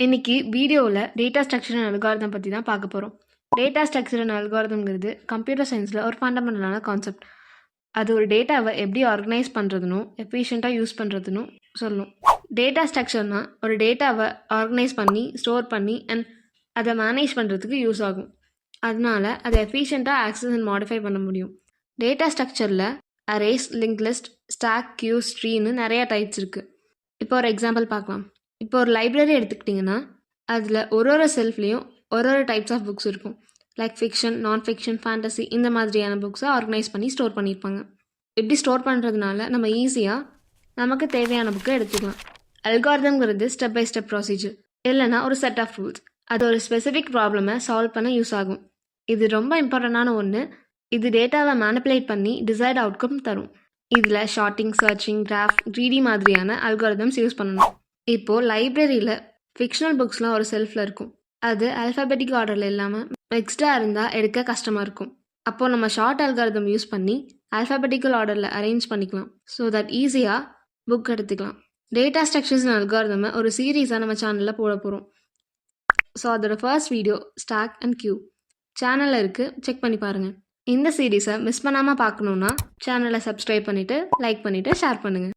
இன்னைக்கு வீடியோவில் data structure and algorithm பற்றி தான் பார்க்க போகிறோம். டேட்டா ஸ்ட்ரக்சர் அண்ட் அல்காரிதம்ங்கிறது கம்ப்யூட்டர் சயின்ஸில் ஒரு ஃபண்டமெண்டலான கான்செப்ட். அது ஒரு டேட்டாவை எப்படி ஆர்கனைஸ் பண்ணுறதுனும் எஃபிஷியண்ட்டாக யூஸ் பண்ணுறதுனும் சொல்லணும். டேட்டா ஸ்ட்ரக்சர்னால் ஒரு டேட்டாவை ஆர்கனைஸ் பண்ணி ஸ்டோர் பண்ணி அண்ட் அதை மேனேஜ் பண்ணுறதுக்கு யூஸ் ஆகும். அதனால அதை எஃபிஷியண்ட்டாக ஆக்சஸ் அண்ட் மாடிஃபை பண்ண முடியும். டேட்டா ஸ்ட்ரக்சரில் arrays, link list, stack, queues, ட்ரீன்னு நிறையா டைப்ஸ் இருக்குது. இப்போ ஒரு எக்ஸாம்பிள் பார்க்கலாம். இப்போ ஒரு லைப்ரரி எடுத்துக்கிட்டிங்கன்னா அதில் ஒரு செல்ஃப்லேயும் ஒரு டைப்ஸ் ஆஃப் புக்ஸ் இருக்கும். லைக் ஃபிக்ஷன், நான் ஃபிக்ஷன், ஃபேண்டசி இந்த மாதிரியான புக்ஸை ஆர்கனைஸ் பண்ணி ஸ்டோர் பண்ணியிருப்பாங்க. இப்படி ஸ்டோர் பண்ணுறதுனால நம்ம ஈஸியாக நமக்கு தேவையான புக்கை எடுத்துக்கலாம். அல்காரிதம்ங்கிறது ஸ்டெப் பை ஸ்டெப் ப்ரொசீஜர், இல்லைனா ஒரு செட் ஆஃப் ரூல்ஸ். அது ஒரு ஸ்பெசிஃபிக் ப்ராப்ளமை சால்வ் பண்ண யூஸ் ஆகும். இது ரொம்ப இம்பார்ட்டண்டான ஒன்று. இது டேட்டாவை மேனிப்புலேட் பண்ணி டிசைர்ட் அவுட்கம் தரும். இதில் ஷார்ட்டிங், சர்ச்சிங், கிராஃப், க்ரீடி மாதிரியான அல்காரிதம்ஸ் யூஸ் பண்ணணும். இப்போது லைப்ரரியில் ஃபிக்ஷனல் புக்ஸ்லாம் ஒரு செல்ஃபில் இருக்கும். அது ஆல்ஃபபெட்டிக் ஆர்டரில் இல்லாமல் மிக்ஸ்டாக இருந்தால் எடுக்க கஷ்டமாக இருக்கும். அப்போது நம்ம ஷார்ட் அல்காரிதம் யூஸ் பண்ணி ஆல்ஃபபெட்டிக்கல் ஆர்டரில் அரேஞ்ச் பண்ணிக்கலாம். ஸோ தட் ஈஸியாக புக் எடுத்துக்கலாம். டேட்டா ஸ்ட்ரக்சர்ஸ் அண்ட் அல்காரிதமை ஒரு சீரீஸாக நம்ம சேனலில் போட போகிறோம். ஸோ அதோட first video stack and queue சேனலில் இருக்குது, செக் பண்ணி பாருங்கள். இந்த சீரீஸை மிஸ் பண்ணாமல் பார்க்கணுன்னா சேனலை சப்ஸ்கிரைப் பண்ணிவிட்டு லைக் பண்ணிவிட்டு ஷேர் பண்ணுங்கள்.